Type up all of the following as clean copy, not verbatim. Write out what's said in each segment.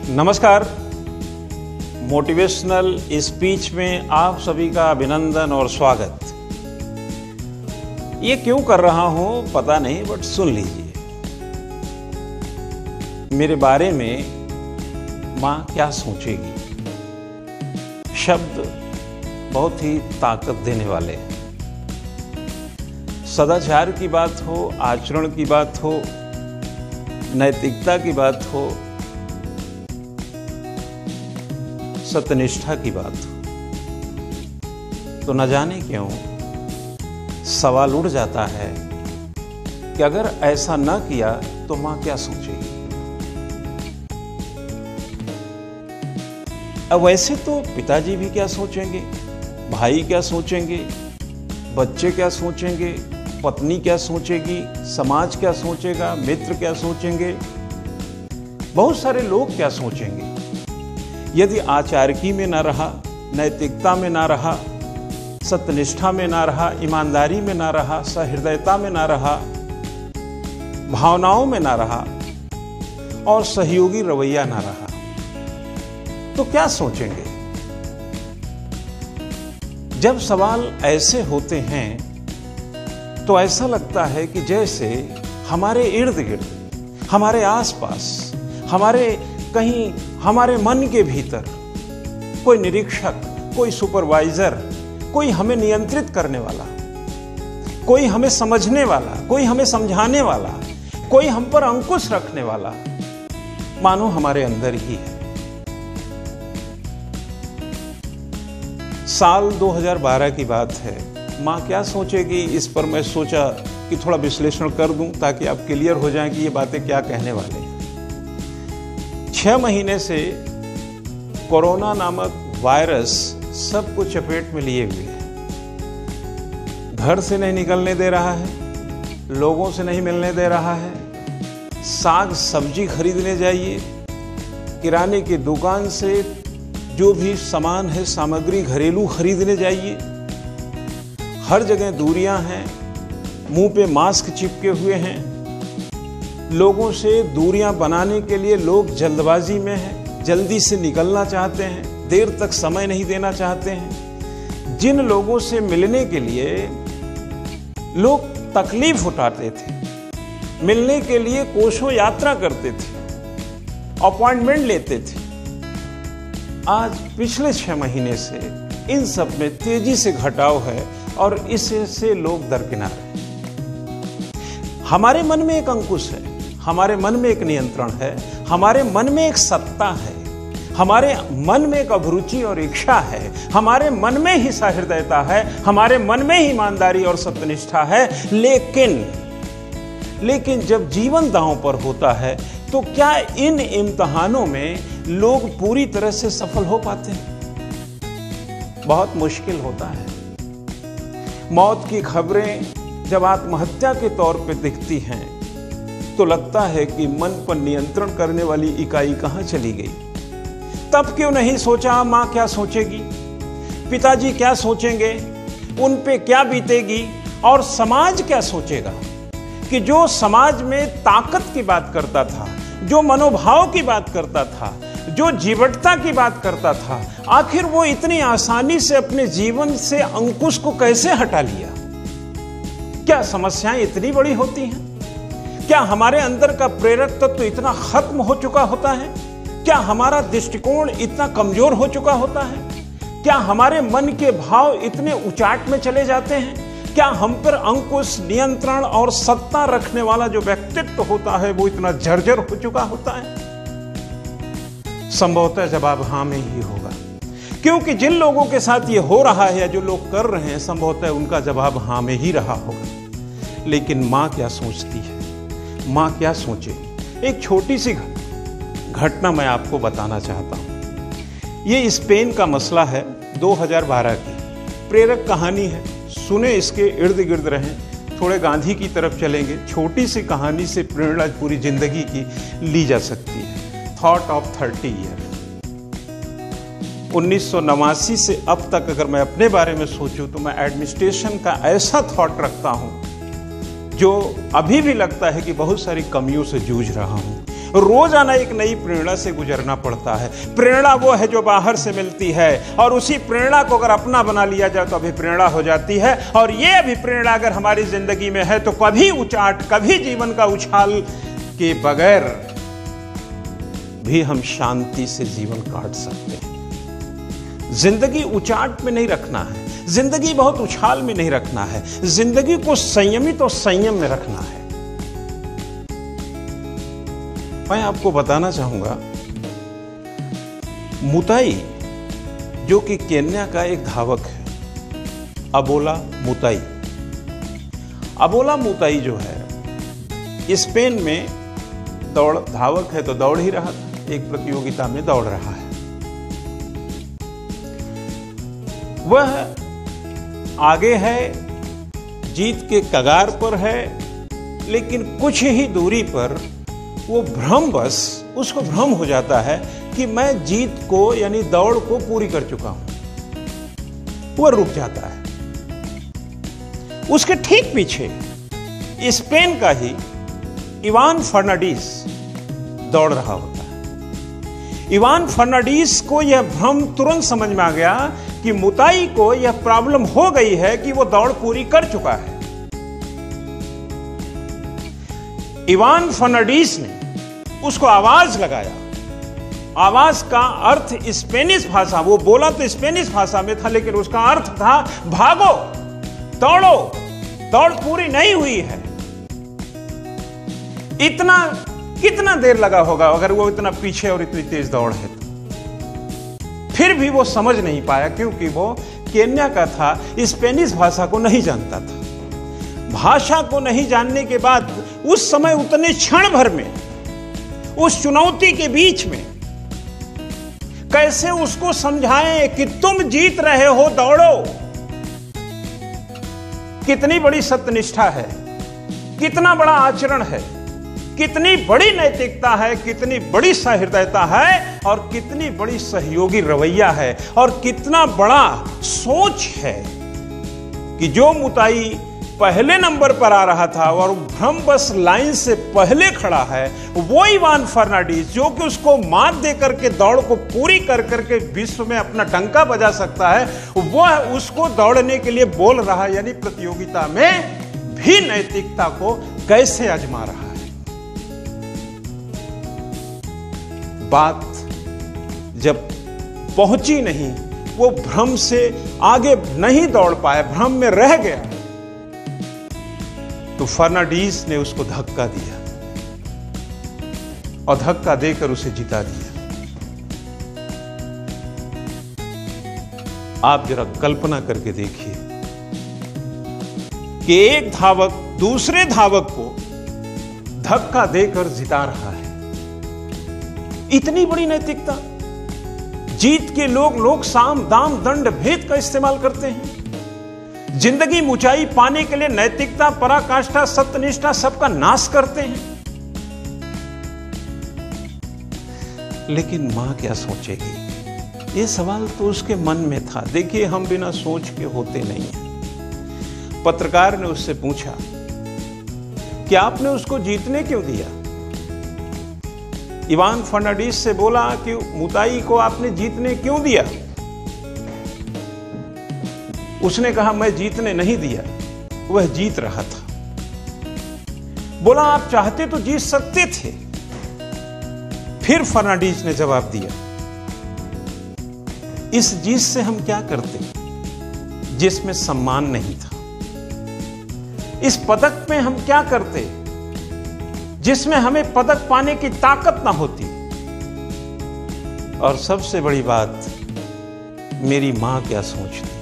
नमस्कार। Motivational speech में आप सभी का अभिनंदन और स्वागत। ये क्यों कर रहा हूं पता नहीं, बट सुन लीजिए। मेरे बारे में मां क्या सोचेगी। शब्द बहुत ही ताकत देने वाले हैं। सदाचार की बात हो, आचरण की बात हो, नैतिकता की बात हो, सत्यनिष्ठा की बात हो, तो न जाने क्यों सवाल उठ जाता है कि अगर ऐसा न किया तो मां क्या सोचेगी। अब वैसे तो पिताजी भी क्या सोचेंगे, भाई क्या सोचेंगे, बच्चे क्या सोचेंगे, पत्नी क्या सोचेगी, समाज क्या सोचेगा, मित्र क्या सोचेंगे, बहुत सारे लोग क्या सोचेंगे। यदि आचारकी में ना रहा, नैतिकता में ना रहा, सत्यनिष्ठा में ना रहा, ईमानदारी में ना रहा, सहृदयता में ना रहा, भावनाओं में ना रहा और सहयोगी रवैया ना रहा, तो क्या सोचेंगे। जब सवाल ऐसे होते हैं तो ऐसा लगता है कि जैसे हमारे इर्द गिर्द, हमारे आसपास, हमारे मन के भीतर कोई निरीक्षक, कोई सुपरवाइजर, कोई हमें नियंत्रित करने वाला, कोई हमें समझने वाला, कोई हमें समझाने वाला, कोई हम पर अंकुश रखने वाला मानो हमारे अंदर ही है। साल 2012 की बात है। मां क्या सोचेगी, इस पर मैं सोचा कि थोड़ा विश्लेषण कर दूं ताकि आप क्लियर हो जाएं कि ये बातें क्या कहने वाले हैं। 6 महीने से कोरोना नामक वायरस सबको चपेट में लिए हुए है। घर से नहीं निकलने दे रहा है, लोगों से नहीं मिलने दे रहा है। साग सब्जी खरीदने जाइए, किराने की दुकान से जो भी सामान है, सामग्री घरेलू खरीदने जाइए, हर जगह दूरियां हैं, मुंह पे मास्क चिपके हुए हैं। लोगों से दूरियां बनाने के लिए लोग जल्दबाजी में हैं, जल्दी से निकलना चाहते हैं, देर तक समय नहीं देना चाहते हैं। जिन लोगों से मिलने के लिए लोग तकलीफ उठाते थे, मिलने के लिए कोसों यात्रा करते थे, अपॉइंटमेंट लेते थे, आज पिछले 6 महीने से इन सब में तेजी से घटाव है और इससे लोग दरकिनार हैं। हमारे मन में एक अंकुश है, हमारे मन में एक नियंत्रण है, हमारे मन में एक सत्ता है, हमारे मन में एक अभिरुचि और इच्छा है, हमारे मन में ही सहृदयता है, हमारे मन में ही ईमानदारी और सत्यनिष्ठा है। लेकिन जब जीवन दांव पर होता है तो क्या इन इम्तिहानों में लोग पूरी तरह से सफल हो पाते हैं? बहुत मुश्किल होता है। मौत की खबरें जब आत्महत्या के तौर पे दिखती हैं तो लगता है कि मन पर नियंत्रण करने वाली इकाई कहां चली गई। तब क्यों नहीं सोचा मां क्या सोचेगी, पिताजी क्या सोचेंगे, उन पे क्या बीतेगी और समाज क्या सोचेगा। कि जो समाज में ताकत की बात करता था, जो मनोभाव की बात करता था, जो जीवटता की बात करता था, आखिर वो इतनी आसानी से अपने जीवन से अंकुश को कैसे हटा लिया। क्या समस्याएं इतनी बड़ी होती हैं? क्या हमारे अंदर का प्रेरक तत्व इतना खत्म हो चुका होता है? क्या हमारा दृष्टिकोण इतना कमजोर हो चुका होता है? क्या हमारे मन के भाव इतने उचाट में चले जाते हैं? क्या हम पर अंकुश, नियंत्रण और सत्ता रखने वाला जो व्यक्तित्व होता है वो इतना जर्जर हो चुका होता है? संभवतः जवाब हाँ में ही होगा, क्योंकि जिन लोगों के साथ ये हो रहा है या जो लोग कर रहे हैं, संभवतः उनका जवाब हाँ में ही रहा होगा। लेकिन मां क्या सोचती है, मां क्या सोचेगी? एक छोटी सी घटना मैं आपको बताना चाहता हूं। ये स्पेन का मसला है, 2012 की प्रेरक कहानी है। सुने, इसके इर्द गिर्द रहें, थोड़े गांधी की तरफ चलेंगे। छोटी सी कहानी से प्रेरणा पूरी जिंदगी की ली जा सकती है। Thought of 30 year. 1989 से अब तक अगर मैं अपने बारे में सोचूं तो मैं एडमिनिस्ट्रेशन का ऐसा थॉट रखता हूं जो अभी भी लगता है कि बहुत सारी कमियों से जूझ रहा हूं। रोजाना एक नई प्रेरणा से गुजरना पड़ता है। प्रेरणा वो है जो बाहर से मिलती है, और उसी प्रेरणा को अगर अपना बना लिया जाए तो अभिप्रेरणा हो जाती है। और ये अभिप्रेरणा अगर हमारी जिंदगी में है तो कभी उचाट, कभी जीवन का उछाल के बगैर भी हम शांति से जीवन काट सकते हैं। जिंदगी उचाट में नहीं रखना है, जिंदगी बहुत उछाल में नहीं रखना है, जिंदगी को संयमित और संयम में रखना है। मैं आपको बताना चाहूंगा, मुताई जो कि केन्या का एक धावक है, अबोला मुताई। अबोला मुताई जो है स्पेन में धावक है, तो दौड़ ही रहा था, एक प्रतियोगिता में दौड़ रहा है। वह आगे है, जीत के कगार पर है, लेकिन कुछ ही दूरी पर वो भ्रमवश उसको भ्रम हो जाता है कि मैं जीत को यानी दौड़ को पूरी कर चुका हूं। वह रुक जाता है। उसके ठीक पीछे स्पेन का ही इवान फर्नांडीज दौड़ रहा होता है। इवान फर्नांडीज को यह भ्रम तुरंत समझ में आ गया कि मुताई को यह प्रॉब्लम हो गई है कि वो दौड़ पूरी कर चुका है। इवान फर्नांडीज ने उसको आवाज लगाया। आवाज का अर्थ स्पेनिश भाषा, वो बोला तो स्पेनिश भाषा में था, लेकिन उसका अर्थ था भागो, दौड़ो, दौड़ पूरी नहीं हुई है। इतना कितना देर लगा होगा अगर वो इतना पीछे और इतनी तेज दौड़ है तो। फिर भी वो समझ नहीं पाया, क्योंकि वो केन्या का था, स्पेनिश भाषा को नहीं जानता था। भाषा को नहीं जानने के बाद उस समय उतने क्षण भर में, उस चुनौती के बीच में कैसे उसको समझाएं कि तुम जीत रहे हो, दौड़ो। कितनी बड़ी सत्यनिष्ठा है, कितना बड़ा आचरण है, कितनी बड़ी नैतिकता है, कितनी बड़ी सहृदयता है, और कितनी बड़ी सहयोगी रवैया है, और कितना बड़ा सोच है कि जो मुताई पहले नंबर पर आ रहा था और भ्रमवश लाइन से पहले खड़ा है, वो इवान फर्नांडीज जो कि उसको मात दे करके दौड़ को पूरी कर करके विश्व में अपना डंका बजा सकता है, वह उसको दौड़ने के लिए बोल रहा है। यानी प्रतियोगिता में भी नैतिकता को कैसे आजमा रहा है। बात जब पहुंची नहीं, वो भ्रम से आगे नहीं दौड़ पाया, भ्रम में रह गया, तो फर्नांडीज ने उसको धक्का दिया और धक्का देकर उसे जिता दिया। आप जरा कल्पना करके देखिए कि एक धावक दूसरे धावक को धक्का देकर जिता रहा है। इतनी बड़ी नैतिकता। जीत के लोग साम दाम दंड भेद का इस्तेमाल करते हैं। जिंदगी में ऊंचाई पाने के लिए नैतिकता, पराकाष्ठा, सत्यनिष्ठा सबका नाश करते हैं। लेकिन मां क्या सोचेगी, ये सवाल तो उसके मन में था। देखिए, हम बिना सोच के होते नहीं हैं। पत्रकार ने उससे पूछा कि आपने उसको जीतने क्यों दिया। इवान फर्नांडीज से बोला कि मुताई को आपने जीतने क्यों दिया। उसने कहा, मैं जीतने नहीं दिया, वह जीत रहा था। बोला, आप चाहते तो जीत सकते थे। फिर फर्नांडीज ने जवाब दिया, इस जीत से हम क्या करते जिसमें सम्मान नहीं था। इस पदक में हम क्या करते जिसमें हमें पदक पाने की ताकत ना होती। और सबसे बड़ी बात, मेरी मां क्या सोचती।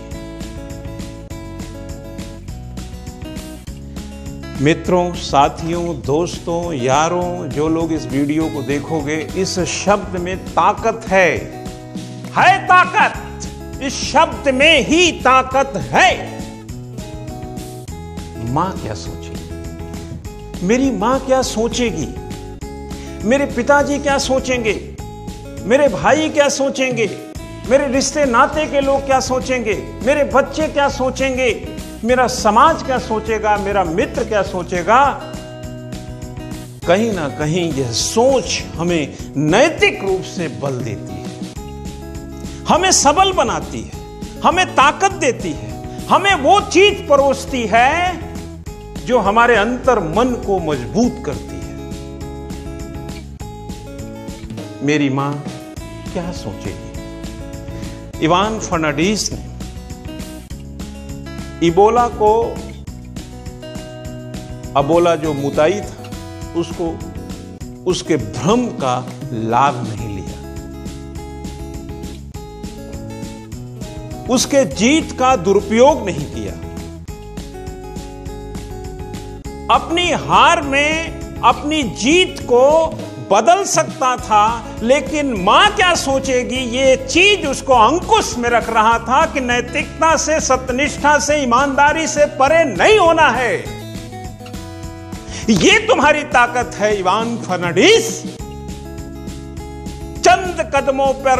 मित्रों, साथियों, दोस्तों, यारों, जो लोग इस वीडियो को देखोगे, इस शब्द में ताकत है ताकत। इस शब्द में ही ताकत है। मां क्या सोचेगी, मेरी मां क्या सोचेगी, मेरे पिताजी क्या सोचेंगे, मेरे भाई क्या सोचेंगे, मेरे रिश्ते नाते के लोग क्या सोचेंगे, मेरे बच्चे क्या सोचेंगे, मेरा समाज क्या सोचेगा, मेरा मित्र क्या सोचेगा। कहीं ना कहीं यह सोच हमें नैतिक रूप से बल देती है, हमें सबल बनाती है, हमें ताकत देती है, हमें वो चीज परोसती है जो हमारे अंतर मन को मजबूत करती है। मेरी मां क्या सोचेगी? इवान फर्नांडीज ने इबोला को, अबोला जो मुताई था, उसको उसके भ्रम का लाभ नहीं लिया, उसके जीत का दुरुपयोग नहीं किया, अपनी हार में अपनी जीत को बदल सकता था, लेकिन मां क्या सोचेगी ये चीज उसको अंकुश में रख रहा था कि नैतिकता से, सत्यनिष्ठा से, ईमानदारी से परे नहीं होना है। ये तुम्हारी ताकत है इवान फर्नांडीज। चंद कदमों पर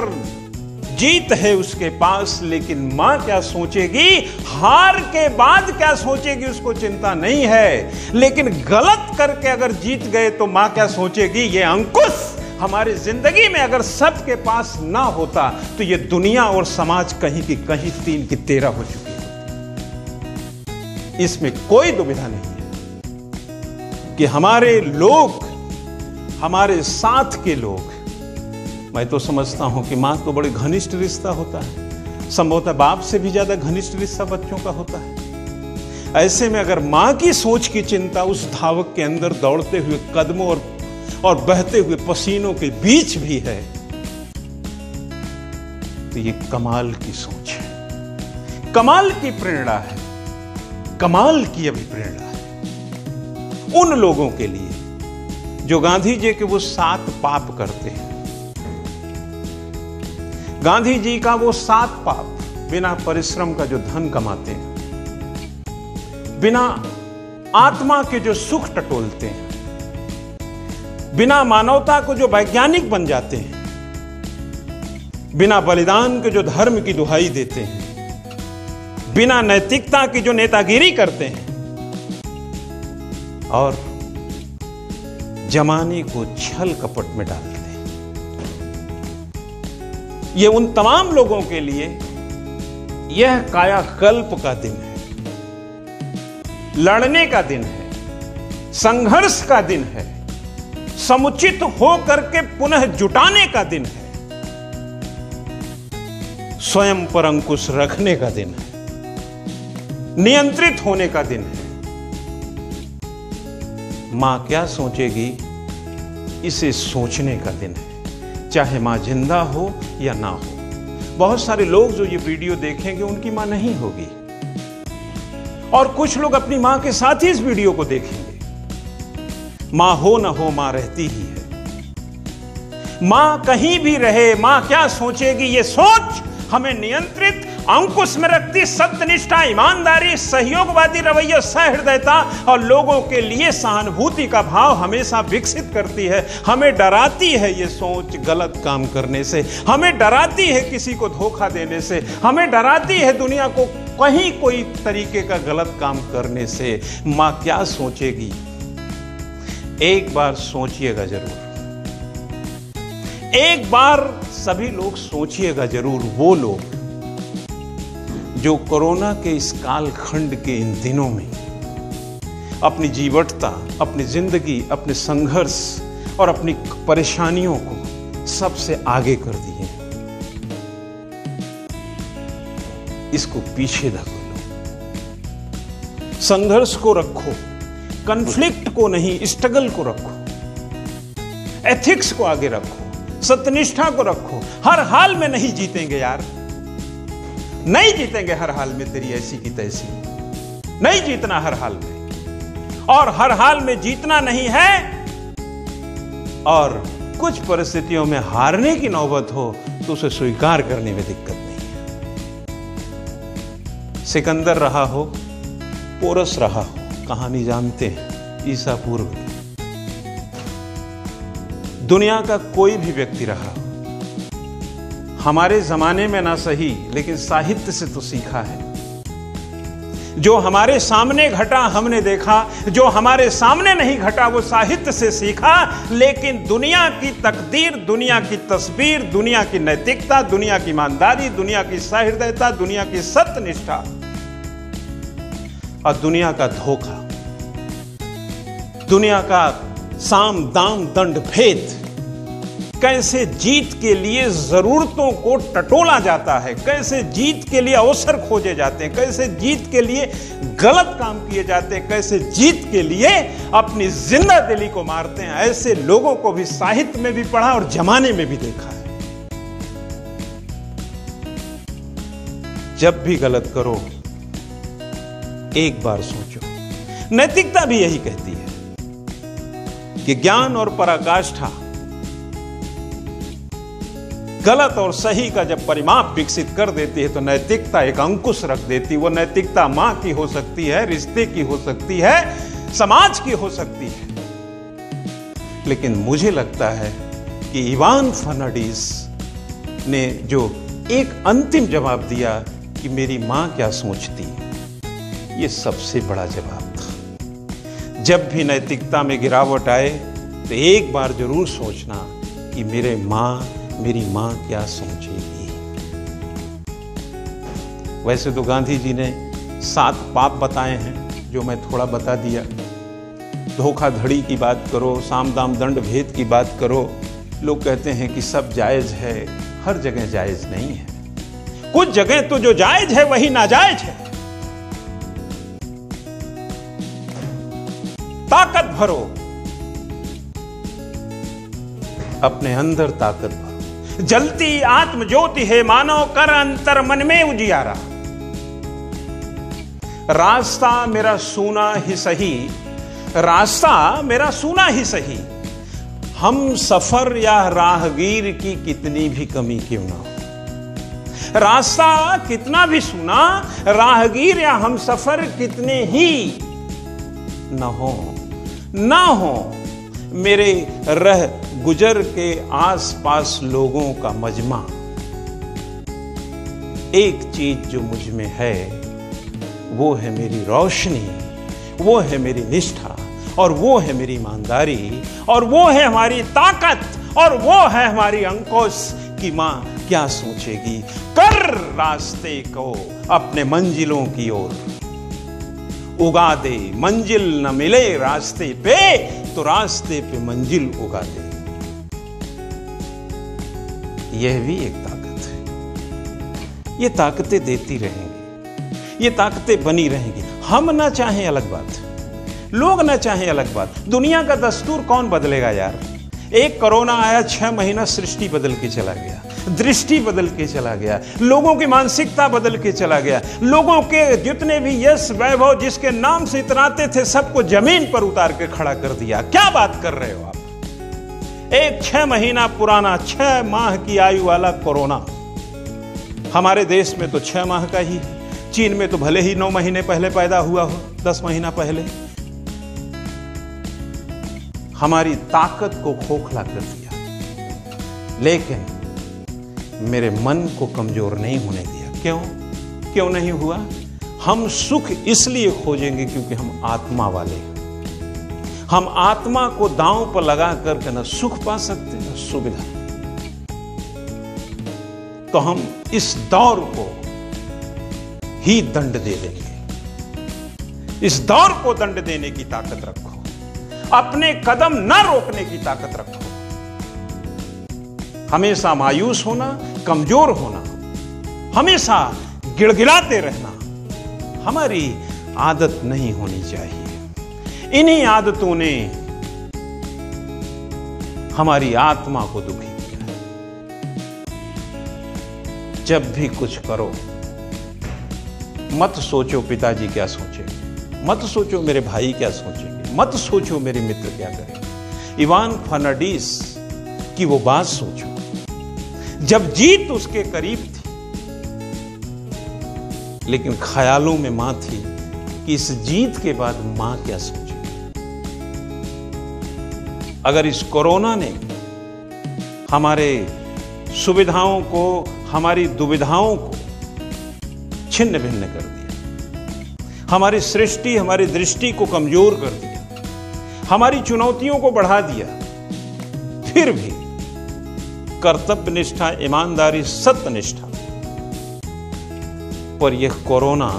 जीत है उसके पास, लेकिन मां क्या सोचेगी, हार के बाद क्या सोचेगी, उसको चिंता नहीं है। लेकिन गलत करके अगर जीत गए तो मां क्या सोचेगी, ये अंकुश हमारी जिंदगी में अगर सबके पास ना होता तो ये दुनिया और समाज कहीं की कहीं 3 की 13 हो चुकी है। इसमें कोई दुविधा नहीं है कि हमारे लोग, हमारे साथ के लोग, मैं तो समझता हूं कि मां तो बड़े घनिष्ठ रिश्ता होता है, संभवतः बाप से भी ज्यादा घनिष्ठ रिश्ता बच्चों का होता है। ऐसे में अगर मां की सोच की चिंता उस धावक के अंदर दौड़ते हुए कदमों और बहते हुए पसीनों के बीच भी है, तो ये कमाल की सोच है, कमाल की प्रेरणा है, कमाल की अभिप्रेरणा है उन लोगों के लिए जो गांधी जी के वो 7 पाप करते हैं। गांधी जी का वो 7 पाप, बिना परिश्रम का जो धन कमाते हैं, बिना आत्मा के जो सुख टटोलते हैं, बिना मानवता को जो वैज्ञानिक बन जाते हैं, बिना बलिदान के जो धर्म की दुहाई देते हैं, बिना नैतिकता की जो नेतागिरी करते हैं और जमाने को छल कपट में डालते हैं, ये उन तमाम लोगों के लिए यह कायाकल्प का दिन है, लड़ने का दिन है, संघर्ष का दिन है, समुचित होकर के पुनः जुटाने का दिन है, स्वयं पर अंकुश रखने का दिन है, नियंत्रित होने का दिन है। मां क्या सोचेगी, इसे सोचने का दिन है, चाहे मां जिंदा हो या ना हो। बहुत सारे लोग जो ये वीडियो देखेंगे उनकी मां नहीं होगी, और कुछ लोग अपनी मां के साथ ही इस वीडियो को देखेंगे। मां हो ना हो, मां रहती ही है। मां कहीं भी रहे, मां क्या सोचेगी, ये सोच हमें नियंत्रित, अंकुश में रखती, सत्यनिष्ठा, ईमानदारी, सहयोगवादी रवैया, सहृदयता और लोगों के लिए सहानुभूति का भाव हमेशा विकसित करती है। हमें डराती है ये सोच गलत काम करने से, हमें डराती है किसी को धोखा देने से, हमें डराती है दुनिया को कहीं कोई तरीके का गलत काम करने से। मां क्या सोचेगी, एक बार सोचिएगा जरूर, एक बार सभी लोग सोचिएगा जरूर, वो लोग जो कोरोना के इस कालखंड के इन दिनों में अपनी जीवटता, अपनी जिंदगी, अपने संघर्ष और अपनी परेशानियों को सबसे आगे कर दिए, इसको पीछे धकेलो, संघर्ष को रखो, कॉन्फ्लिक्ट को नहीं, स्ट्रगल को रखो, एथिक्स को आगे रखो, सत्यनिष्ठा को रखो। हर हाल में नहीं जीतेंगे यार, नहीं जीतेंगे हर हाल में, तेरी ऐसी की तैसी नहीं जीतना हर हाल में, और हर हाल में जीतना नहीं है, और कुछ परिस्थितियों में हारने की नौबत हो तो उसे स्वीकार करने में दिक्कत नहीं है। सिकंदर रहा हो, पोरस रहा हो, कहानी जानते हैं, ईसा पूर्व की। दुनिया का कोई भी व्यक्ति रहा हो, हमारे जमाने में ना सही लेकिन साहित्य से तो सीखा है, जो हमारे सामने घटा हमने देखा, जो हमारे सामने नहीं घटा वो साहित्य से सीखा, लेकिन दुनिया की तकदीर, दुनिया की तस्वीर, दुनिया की नैतिकता, दुनिया की ईमानदारी, दुनिया की सहृदयता, दुनिया की सत्यनिष्ठा और दुनिया का धोखा, दुनिया का साम दाम दंड भेद, कैसे जीत के लिए जरूरतों को टटोला जाता है, कैसे जीत के लिए अवसर खोजे जाते हैं, कैसे जीत के लिए गलत काम किए जाते हैं, कैसे जीत के लिए अपनी जिंदा दिली को मारते हैं, ऐसे लोगों को भी साहित्य में भी पढ़ा और जमाने में भी देखा है। जब भी गलत करो एक बार सोचो। नैतिकता भी यही कहती है कि ज्ञान और पराकाष्ठा गलत और सही का जब परिमाप विकसित कर देती है तो नैतिकता एक अंकुश रख देती है। वो नैतिकता मां की हो सकती है, रिश्ते की हो सकती है, समाज की हो सकती है। लेकिन मुझे लगता है कि इवान फर्नांडिस ने जो एक अंतिम जवाब दिया कि मेरी मां क्या सोचती, ये सबसे बड़ा जवाब था। जब भी नैतिकता में गिरावट आए तो एक बार जरूर सोचना कि मेरी मां क्या सोचेगी। वैसे तो गांधी जी ने 7 पाप बताए हैं, जो मैं थोड़ा बता दिया। धोखाधड़ी की बात करो, साम दाम दंड भेद की बात करो, लोग कहते हैं कि सब जायज है, हर जगह जायज नहीं है। कुछ जगह तो जो जायज है वही नाजायज है। ताकत भरो, अपने अंदर ताकत भरो। जलती आत्म ज्योति है मानव, कर अंतर मन में उजियारा। रास्ता मेरा सूना ही सही, रास्ता मेरा सूना ही सही, हम सफर या राहगीर की कितनी भी कमी क्यों ना हो। रास्ता कितना भी सूना, राहगीर या हम सफर कितने ही ना हो, मेरे रह गुजर के आसपास लोगों का मजमा। एक चीज जो मुझ में है वो है मेरी रोशनी, वो है मेरी निष्ठा, और वो है मेरी ईमानदारी, और वो है हमारी ताकत, और वो है हमारी अंकुश कि मां क्या सोचेगी। कर रास्ते को अपने मंजिलों की ओर, उगा दे मंजिल न मिले रास्ते पे तो रास्ते पे मंजिल उगा दे। यह भी एक ताकत है। ये ताकतें देती रहेंगी, ये ताकतें बनी रहेंगी। हम ना चाहें अलग बात, लोग ना चाहें अलग बात। दुनिया का दस्तूर कौन बदलेगा यार। एक कोरोना आया, 6 महीना सृष्टि बदल के चला गया, दृष्टि बदल के चला गया, लोगों की मानसिकता बदल के चला गया। लोगों के जितने भी यश वैभव जिसके नाम से इतराते थे सबको जमीन पर उतार के खड़ा कर दिया। क्या बात कर रहे हो आप। एक 6 महीना पुराना, 6 माह की आयु वाला कोरोना हमारे देश में तो 6 माह का ही है। चीन में तो भले ही 9 महीने पहले पैदा हुआ हो, 10 महीना पहले। हमारी ताकत को खोखला कर दिया, लेकिन मेरे मन को कमजोर नहीं होने दिया। क्यों नहीं हुआ। हम सुख इसलिए खोजेंगे क्योंकि हम आत्मा वाले हैं। हम आत्मा को दांव पर लगा करके न सुख पा सकते न सुविधा। तो हम इस दौर को ही दंड दे देंगे। इस दौर को दंड देने की ताकत रखो, अपने कदम न रोकने की ताकत रखो। हमेशा मायूस होना, कमजोर होना, हमेशा गिड़गिड़ाते रहना हमारी आदत नहीं होनी चाहिए। इन्हीं आदतों ने हमारी आत्मा को दुखी किया है। जब भी कुछ करो मत सोचो पिताजी क्या सोचेंगे, मत सोचो मेरे भाई क्या सोचेंगे, मत सोचो मेरे मित्र क्या करेंगे। इवान फर्नांडिस की वो बात सोचो जब जीत उसके करीब थी, लेकिन ख्यालों में मां थी कि इस जीत के बाद मां क्या सोचेगी। अगर इस कोरोना ने हमारे सुविधाओं को, हमारी दुविधाओं को छिन्न भिन्न कर दिया, हमारी सृष्टि, हमारी दृष्टि को कमजोर कर दिया, हमारी चुनौतियों को बढ़ा दिया। फिर भी कर्तव्य निष्ठा, ईमानदारी, सत्यनिष्ठा पर यह कोरोना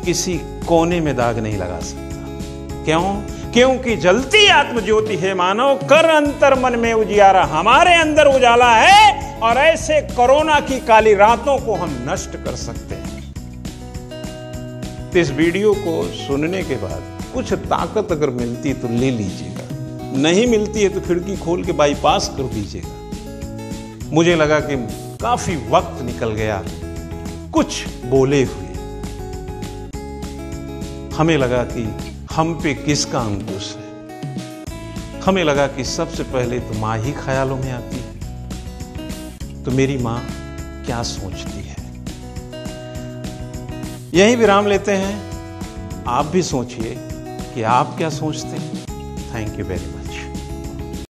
किसी कोने में दाग नहीं लगा सकता। क्यों? क्योंकि जलती आत्मज्योति है मानव, कर अंतर मन में उजियारा। हमारे अंदर उजाला है और ऐसे कोरोना की काली रातों को हम नष्ट कर सकते हैं। तो इस वीडियो को सुनने के बाद कुछ ताकत अगर मिलती तो ले लीजिएगा, नहीं मिलती है तो खिड़की खोल के बाईपास कर दीजिएगा। मुझे लगा कि काफी वक्त निकल गया कुछ बोले हुए। हमें लगा कि हम पे किसका अंकुश है। हमें लगा कि सबसे पहले तो मां ही ख्यालों में आती है। तो मेरी मां क्या सोचती है। यही विराम लेते हैं। आप भी सोचिए कि आप क्या सोचते हैं। Thank you very much.